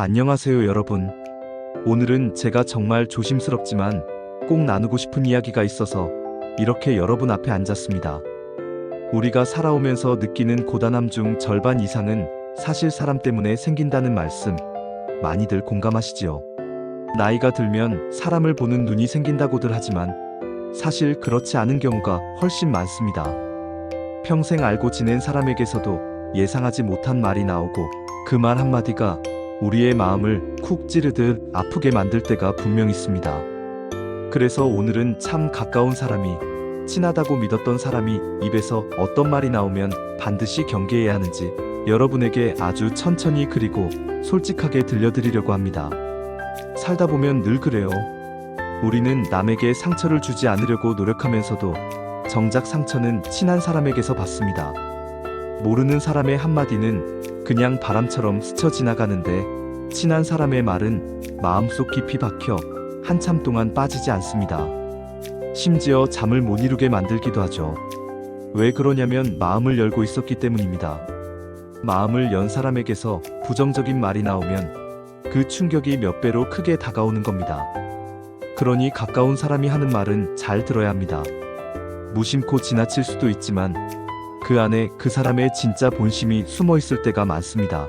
안녕하세요, 여러분. 오늘은 제가 정말 조심스럽지만 꼭 나누고 싶은 이야기가 있어서 이렇게 여러분 앞에 앉았습니다. 우리가 살아오면서 느끼는 고단함 중 절반 이상은 사실 사람 때문에 생긴다는 말씀, 많이들 공감하시지요? 나이가 들면 사람을 보는 눈이 생긴다고들 하지만 사실 그렇지 않은 경우가 훨씬 많습니다. 평생 알고 지낸 사람에게서도 예상하지 못한 말이 나오고 그 말 한마디가 우리의 마음을 쿡 찌르듯 아프게 만들 때가 분명 있습니다. 그래서 오늘은 참 가까운 사람이, 친하다고 믿었던 사람이 입에서 어떤 말이 나오면 반드시 경계해야 하는지 여러분에게 아주 천천히 그리고 솔직하게 들려드리려고 합니다. 살다 보면 늘 그래요. 우리는 남에게 상처를 주지 않으려고 노력하면서도 정작 상처는 친한 사람에게서 받습니다. 모르는 사람의 한마디는 그냥 바람처럼 스쳐 지나가는데 친한 사람의 말은 마음속 깊이 박혀 한참 동안 빠지지 않습니다. 심지어 잠을 못 이루게 만들기도 하죠. 왜 그러냐면 마음을 열고 있었기 때문입니다. 마음을 연 사람에게서 부정적인 말이 나오면 그 충격이 몇 배로 크게 다가오는 겁니다. 그러니 가까운 사람이 하는 말은 잘 들어야 합니다. 무심코 지나칠 수도 있지만 그 안에 그 사람의 진짜 본심이 숨어 있을 때가 많습니다.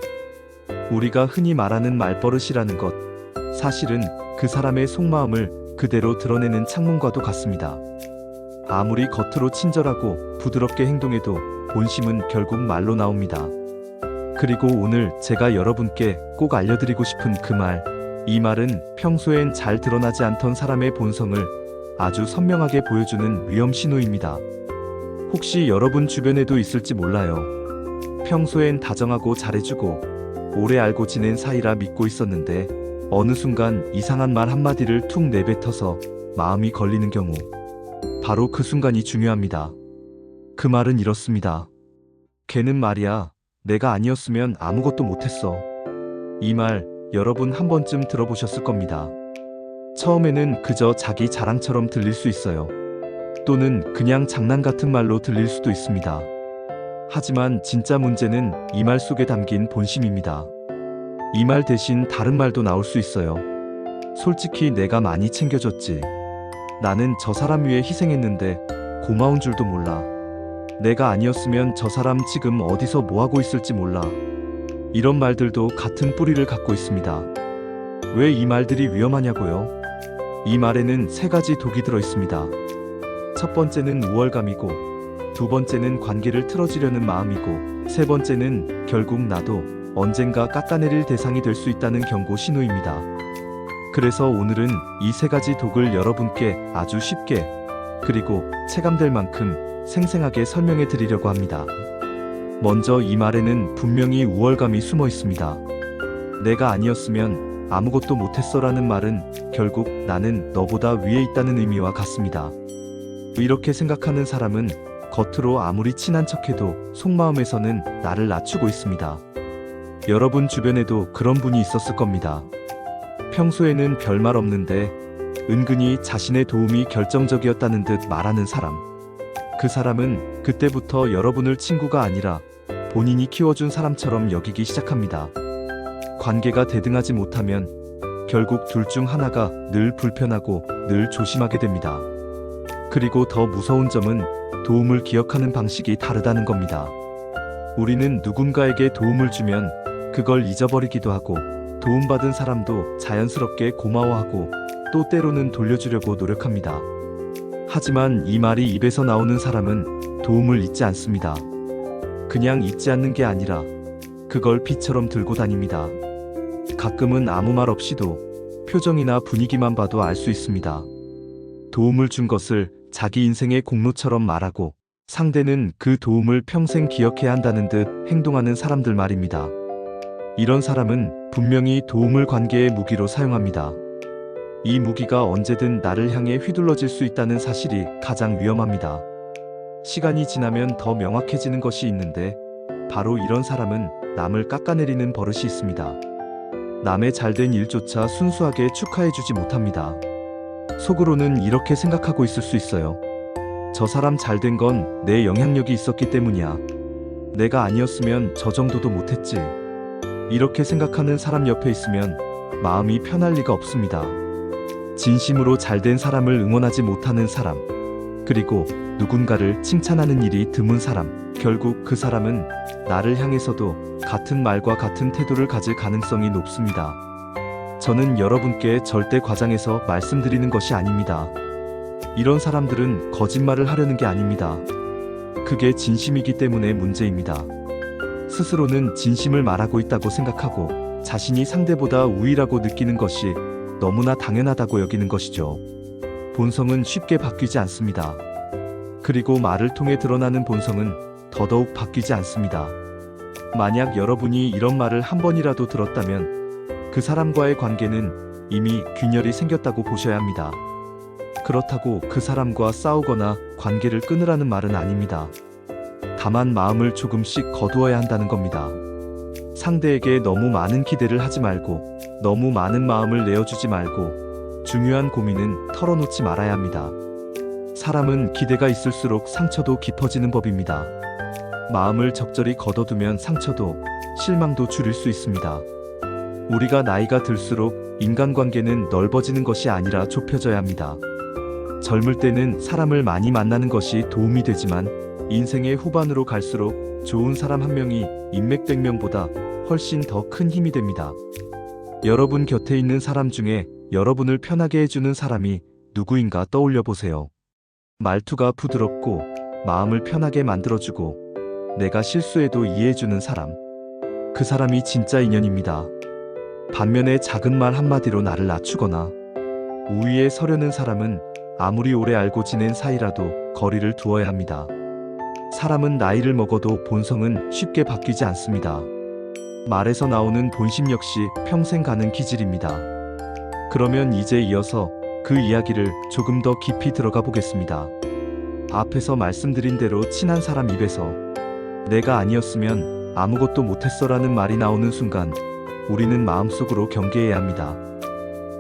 우리가 흔히 말하는 말버릇이라는 것, 사실은 그 사람의 속마음을 그대로 드러내는 창문과도 같습니다. 아무리 겉으로 친절하고 부드럽게 행동해도 본심은 결국 말로 나옵니다. 그리고 오늘 제가 여러분께 꼭 알려드리고 싶은 그 말, 이 말은 평소엔 잘 드러나지 않던 사람의 본성을 아주 선명하게 보여주는 위험 신호입니다. 혹시 여러분 주변에도 있을지 몰라요. 평소엔 다정하고 잘해주고 오래 알고 지낸 사이라 믿고 있었는데 어느 순간 이상한 말 한마디를 툭 내뱉어서 마음이 걸리는 경우, 바로 그 순간이 중요합니다. 그 말은 이렇습니다. 걔는 말이야, 내가 아니었으면 아무것도 못했어. 이 말 여러분 한 번쯤 들어보셨을 겁니다. 처음에는 그저 자기 자랑처럼 들릴 수 있어요. 또는 그냥 장난 같은 말로 들릴 수도 있습니다. 하지만 진짜 문제는 이 말 속에 담긴 본심입니다. 이 말 대신 다른 말도 나올 수 있어요. 솔직히 내가 많이 챙겨줬지. 나는 저 사람 위해 희생했는데 고마운 줄도 몰라. 내가 아니었으면 저 사람 지금 어디서 뭐하고 있을지 몰라. 이런 말들도 같은 뿌리를 갖고 있습니다. 왜 이 말들이 위험하냐고요? 이 말에는 세 가지 독이 들어 있습니다. 첫 번째는 우월감이고, 두 번째는 관계를 틀어지려는 마음이고, 세 번째는 결국 나도 언젠가 깎아내릴 대상이 될 수 있다는 경고 신호입니다. 그래서 오늘은 이 세 가지 독을 여러분께 아주 쉽게, 그리고 체감될 만큼 생생하게 설명해 드리려고 합니다. 먼저 이 말에는 분명히 우월감이 숨어 있습니다. 내가 아니었으면 아무것도 못했어라는 말은 결국 나는 너보다 위에 있다는 의미와 같습니다. 이렇게 생각하는 사람은 겉으로 아무리 친한 척해도 속마음에서는 나를 낮추고 있습니다. 여러분 주변에도 그런 분이 있었을 겁니다. 평소에는 별말 없는데 은근히 자신의 도움이 결정적이었다는 듯 말하는 사람. 그 사람은 그때부터 여러분을 친구가 아니라 본인이 키워준 사람처럼 여기기 시작합니다. 관계가 대등하지 못하면 결국 둘 중 하나가 늘 불편하고 늘 조심하게 됩니다. 그리고 더 무서운 점은 도움을 기억하는 방식이 다르다는 겁니다. 우리는 누군가에게 도움을 주면 그걸 잊어버리기도 하고, 도움받은 사람도 자연스럽게 고마워하고 또 때로는 돌려주려고 노력합니다. 하지만 이 말이 입에서 나오는 사람은 도움을 잊지 않습니다. 그냥 잊지 않는 게 아니라 그걸 피처럼 들고 다닙니다. 가끔은 아무 말 없이도 표정이나 분위기만 봐도 알 수 있습니다. 도움을 준 것을 자기 인생의 공로처럼 말하고 상대는 그 도움을 평생 기억해야 한다는 듯 행동하는 사람들 말입니다. 이런 사람은 분명히 도움을 관계의 무기로 사용합니다. 이 무기가 언제든 나를 향해 휘둘러질 수 있다는 사실이 가장 위험합니다. 시간이 지나면 더 명확해지는 것이 있는데 바로 이런 사람은 남을 깎아내리는 버릇이 있습니다. 남의 잘된 일조차 순수하게 축하해주지 못합니다. 속으로는 이렇게 생각하고 있을 수 있어요. 저 사람 잘된 건 내 영향력이 있었기 때문이야. 내가 아니었으면 저 정도도 못했지. 이렇게 생각하는 사람 옆에 있으면 마음이 편할 리가 없습니다. 진심으로 잘된 사람을 응원하지 못하는 사람, 그리고 누군가를 칭찬하는 일이 드문 사람, 결국 그 사람은 나를 향해서도 같은 말과 같은 태도를 가질 가능성이 높습니다. 저는 여러분께 절대 과장해서 말씀드리는 것이 아닙니다. 이런 사람들은 거짓말을 하려는 게 아닙니다. 그게 진심이기 때문에 문제입니다. 스스로는 진심을 말하고 있다고 생각하고 자신이 상대보다 우위라고 느끼는 것이 너무나 당연하다고 여기는 것이죠. 본성은 쉽게 바뀌지 않습니다. 그리고 말을 통해 드러나는 본성은 더더욱 바뀌지 않습니다. 만약 여러분이 이런 말을 한 번이라도 들었다면 그 사람과의 관계는 이미 균열이 생겼다고 보셔야 합니다. 그렇다고 그 사람과 싸우거나 관계를 끊으라는 말은 아닙니다. 다만 마음을 조금씩 거두어야 한다는 겁니다. 상대에게 너무 많은 기대를 하지 말고 너무 많은 마음을 내어주지 말고 중요한 고민은 털어놓지 말아야 합니다. 사람은 기대가 있을수록 상처도 깊어지는 법입니다. 마음을 적절히 걷어두면 상처도 실망도 줄일 수 있습니다. 우리가 나이가 들수록 인간관계는 넓어지는 것이 아니라 좁혀져야 합니다. 젊을 때는 사람을 많이 만나는 것이 도움이 되지만 인생의 후반으로 갈수록 좋은 사람 한 명이 인맥 100명보다 훨씬 더 큰 힘이 됩니다. 여러분 곁에 있는 사람 중에 여러분을 편하게 해주는 사람이 누구인가 떠올려 보세요. 말투가 부드럽고 마음을 편하게 만들어주고 내가 실수해도 이해해주는 사람. 그 사람이 진짜 인연입니다. 반면에 작은 말 한마디로 나를 낮추거나 우위에 서려는 사람은 아무리 오래 알고 지낸 사이라도 거리를 두어야 합니다. 사람은 나이를 먹어도 본성은 쉽게 바뀌지 않습니다. 말에서 나오는 본심 역시 평생 가는 기질입니다. 그러면 이제 이어서 그 이야기를 조금 더 깊이 들어가 보겠습니다. 앞에서 말씀드린 대로 친한 사람 입에서 내가 아니었으면 아무것도 못했어라는 말이 나오는 순간 우리는 마음속으로 경계해야 합니다.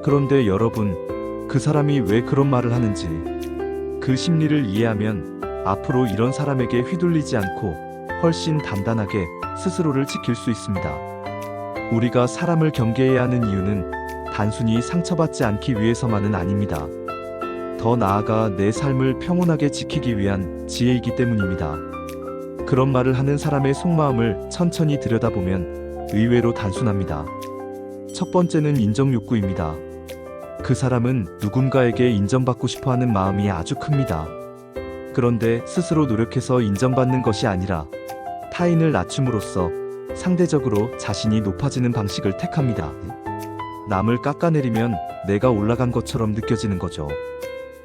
그런데 여러분, 그 사람이 왜 그런 말을 하는지 그 심리를 이해하면 앞으로 이런 사람에게 휘둘리지 않고 훨씬 단단하게 스스로를 지킬 수 있습니다. 우리가 사람을 경계해야 하는 이유는 단순히 상처받지 않기 위해서만은 아닙니다. 더 나아가 내 삶을 평온하게 지키기 위한 지혜이기 때문입니다. 그런 말을 하는 사람의 속마음을 천천히 들여다보면 의외로 단순합니다. 첫 번째는 인정 욕구입니다. 그 사람은 누군가에게 인정받고 싶어 하는 마음이 아주 큽니다. 그런데 스스로 노력해서 인정받는 것이 아니라 타인을 낮춤으로써 상대적으로 자신이 높아지는 방식을 택합니다. 남을 깎아내리면 내가 올라간 것처럼 느껴지는 거죠.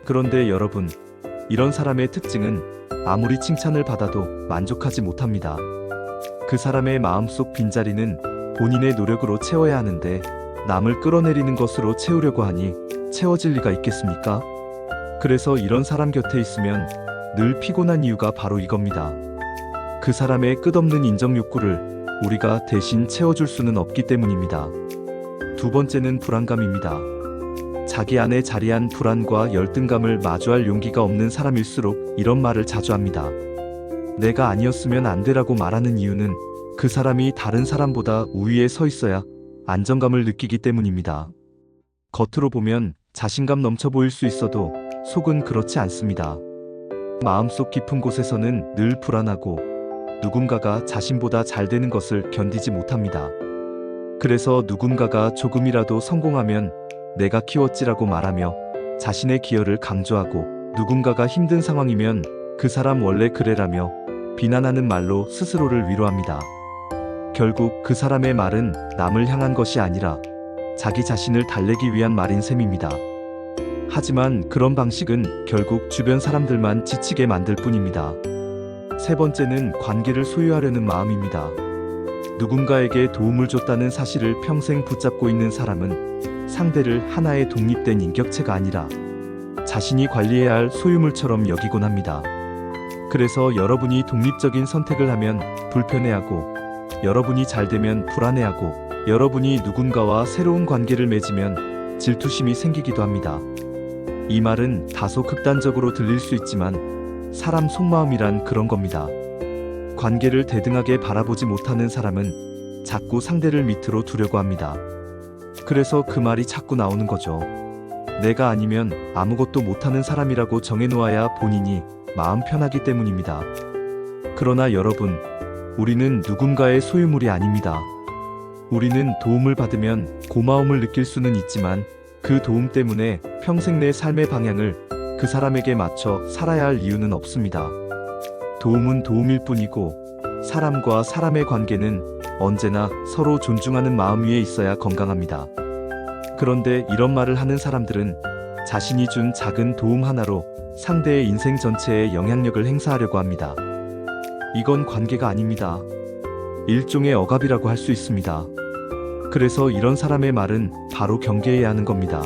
그런데 여러분, 이런 사람의 특징은 아무리 칭찬을 받아도 만족하지 못합니다. 그 사람의 마음속 빈자리는 본인의 노력으로 채워야 하는데 남을 끌어내리는 것으로 채우려고 하니 채워질 리가 있겠습니까? 그래서 이런 사람 곁에 있으면 늘 피곤한 이유가 바로 이겁니다. 그 사람의 끝없는 인정 욕구를 우리가 대신 채워줄 수는 없기 때문입니다. 두 번째는 불안감입니다. 자기 안에 자리한 불안과 열등감을 마주할 용기가 없는 사람일수록 이런 말을 자주 합니다. 내가 아니었으면 안 되라고 말하는 이유는 그 사람이 다른 사람보다 우위에 서 있어야 안정감을 느끼기 때문입니다. 겉으로 보면 자신감 넘쳐 보일 수 있어도 속은 그렇지 않습니다. 마음속 깊은 곳에서는 늘 불안하고 누군가가 자신보다 잘 되는 것을 견디지 못합니다. 그래서 누군가가 조금이라도 성공하면 내가 키웠지라고 말하며 자신의 기여를 강조하고 누군가가 힘든 상황이면 그 사람 원래 그래라며 비난하는 말로 스스로를 위로합니다. 결국 그 사람의 말은 남을 향한 것이 아니라 자기 자신을 달래기 위한 말인 셈입니다. 하지만 그런 방식은 결국 주변 사람들만 지치게 만들 뿐입니다. 세 번째는 관계를 소유하려는 마음입니다. 누군가에게 도움을 줬다는 사실을 평생 붙잡고 있는 사람은 상대를 하나의 독립된 인격체가 아니라 자신이 관리해야 할 소유물처럼 여기곤 합니다. 그래서 여러분이 독립적인 선택을 하면 불편해하고 여러분이 잘 되면 불안해하고 여러분이 누군가와 새로운 관계를 맺으면 질투심이 생기기도 합니다. 이 말은 다소 극단적으로 들릴 수 있지만 사람 속마음이란 그런 겁니다. 관계를 대등하게 바라보지 못하는 사람은 자꾸 상대를 밑으로 두려고 합니다. 그래서 그 말이 자꾸 나오는 거죠. 내가 아니면 아무것도 못하는 사람이라고 정해놓아야 본인이 마음 편하기 때문입니다. 그러나 여러분, 우리는 누군가의 소유물이 아닙니다. 우리는 도움을 받으면 고마움을 느낄 수는 있지만 그 도움 때문에 평생 내 삶의 방향을 그 사람에게 맞춰 살아야 할 이유는 없습니다. 도움은 도움일 뿐이고 사람과 사람의 관계는 언제나 서로 존중하는 마음 위에 있어야 건강합니다. 그런데 이런 말을 하는 사람들은 자신이 준 작은 도움 하나로 상대의 인생 전체에 영향력을 행사하려고 합니다. 이건 관계가 아닙니다. 일종의 억압이라고 할 수 있습니다. 그래서 이런 사람의 말은 바로 경계해야 하는 겁니다.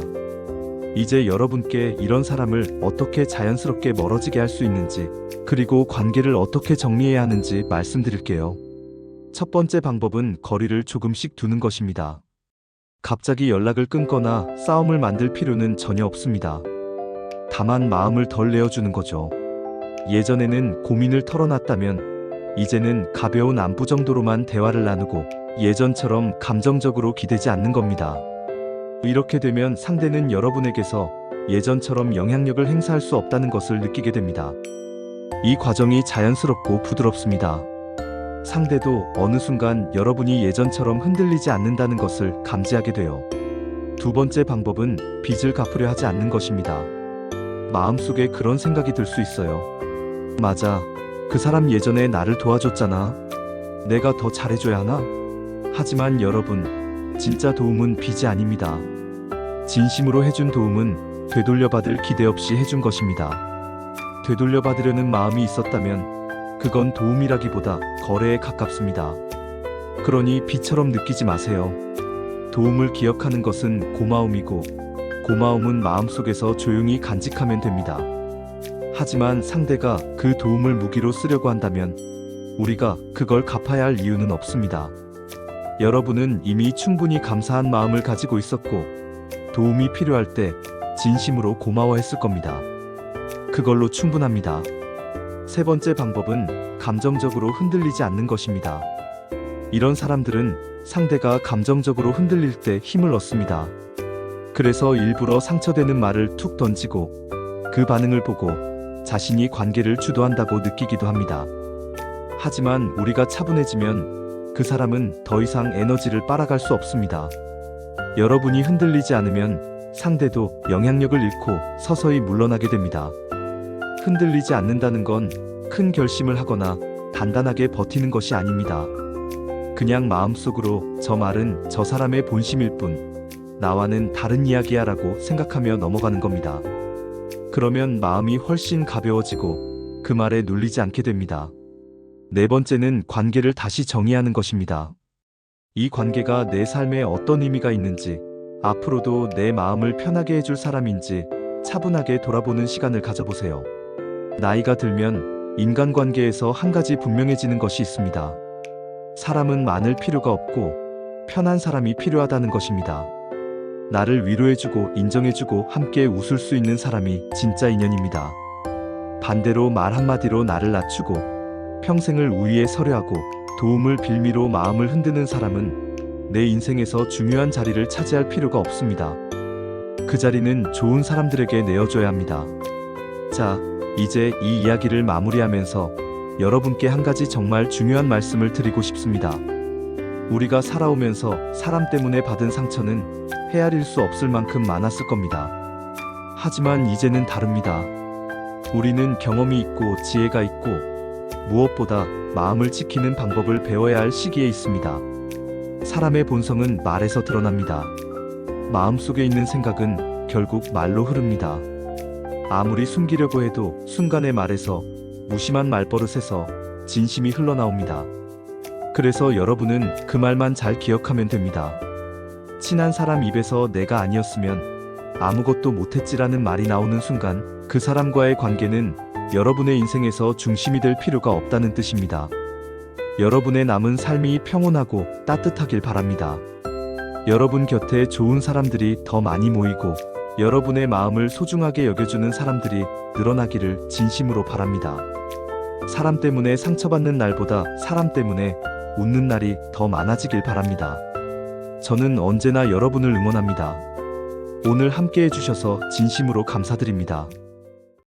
이제 여러분께 이런 사람을 어떻게 자연스럽게 멀어지게 할 수 있는지, 그리고 관계를 어떻게 정리해야 하는지 말씀드릴게요. 첫 번째 방법은 거리를 조금씩 두는 것입니다. 갑자기 연락을 끊거나 싸움을 만들 필요는 전혀 없습니다. 다만 마음을 덜 내어주는 거죠. 예전에는 고민을 털어놨다면 이제는 가벼운 안부 정도로만 대화를 나누고 예전처럼 감정적으로 기대지 않는 겁니다. 이렇게 되면 상대는 여러분에게서 예전처럼 영향력을 행사할 수 없다는 것을 느끼게 됩니다. 이 과정이 자연스럽고 부드럽습니다. 상대도 어느 순간 여러분이 예전처럼 흔들리지 않는다는 것을 감지하게 돼요. 두 번째 방법은 빚을 갚으려 하지 않는 것입니다. 마음속에 그런 생각이 들 수 있어요. 맞아, 그 사람 예전에 나를 도와줬잖아. 내가 더 잘해줘야 하나? 하지만 여러분, 진짜 도움은 빚이 아닙니다. 진심으로 해준 도움은 되돌려받을 기대 없이 해준 것입니다. 되돌려받으려는 마음이 있었다면 그건 도움이라기보다 거래에 가깝습니다. 그러니 빚처럼 느끼지 마세요. 도움을 기억하는 것은 고마움이고 고마움은 마음속에서 조용히 간직하면 됩니다. 하지만 상대가 그 도움을 무기로 쓰려고 한다면 우리가 그걸 갚아야 할 이유는 없습니다. 여러분은 이미 충분히 감사한 마음을 가지고 있었고 도움이 필요할 때 진심으로 고마워했을 겁니다. 그걸로 충분합니다. 세 번째 방법은 감정적으로 흔들리지 않는 것입니다. 이런 사람들은 상대가 감정적으로 흔들릴 때 힘을 얻습니다. 그래서 일부러 상처되는 말을 툭 던지고 그 반응을 보고 자신이 관계를 주도한다고 느끼기도 합니다. 하지만 우리가 차분해지면 그 사람은 더 이상 에너지를 빨아갈 수 없습니다. 여러분이 흔들리지 않으면 상대도 영향력을 잃고 서서히 물러나게 됩니다. 흔들리지 않는다는 건 큰 결심을 하거나 단단하게 버티는 것이 아닙니다. 그냥 마음속으로 저 말은 저 사람의 본심일 뿐, 나와는 다른 이야기야 라고 생각하며 넘어가는 겁니다. 그러면 마음이 훨씬 가벼워지고 그 말에 눌리지 않게 됩니다. 네 번째는 관계를 다시 정의하는 것입니다. 이 관계가 내 삶에 어떤 의미가 있는지, 앞으로도 내 마음을 편하게 해줄 사람인지 차분하게 돌아보는 시간을 가져보세요. 나이가 들면 인간관계에서 한 가지 분명해지는 것이 있습니다. 사람은 많을 필요가 없고 편한 사람이 필요하다는 것입니다. 나를 위로해주고 인정해주고 함께 웃을 수 있는 사람이 진짜 인연입니다. 반대로 말 한마디로 나를 낮추고 평생을 우위에 서려 하고 도움을 빌미로 마음을 흔드는 사람은 내 인생에서 중요한 자리를 차지할 필요가 없습니다. 그 자리는 좋은 사람들에게 내어줘야 합니다. 자, 이제 이 이야기를 마무리하면서 여러분께 한 가지 정말 중요한 말씀을 드리고 싶습니다. 우리가 살아오면서 사람 때문에 받은 상처는 헤아릴 수 없을 만큼 많았을 겁니다. 하지만 이제는 다릅니다. 우리는 경험이 있고 지혜가 있고 무엇보다 마음을 지키는 방법을 배워야 할 시기에 있습니다. 사람의 본성은 말에서 드러납니다. 마음속에 있는 생각은 결국 말로 흐릅니다. 아무리 숨기려고 해도 순간의 말에서, 무심한 말버릇에서 진심이 흘러나옵니다. 그래서 여러분은 그 말만 잘 기억하면 됩니다. 친한 사람 입에서 내가 아니었으면 아무것도 못했지라는 말이 나오는 순간 그 사람과의 관계는 여러분의 인생에서 중심이 될 필요가 없다는 뜻입니다. 여러분의 남은 삶이 평온하고 따뜻하길 바랍니다. 여러분 곁에 좋은 사람들이 더 많이 모이고 여러분의 마음을 소중하게 여겨주는 사람들이 늘어나기를 진심으로 바랍니다. 사람 때문에 상처받는 날보다 사람 때문에 웃는 날이 더 많아지길 바랍니다. 저는 언제나 여러분을 응원합니다. 오늘 함께 해주셔서 진심으로 감사드립니다.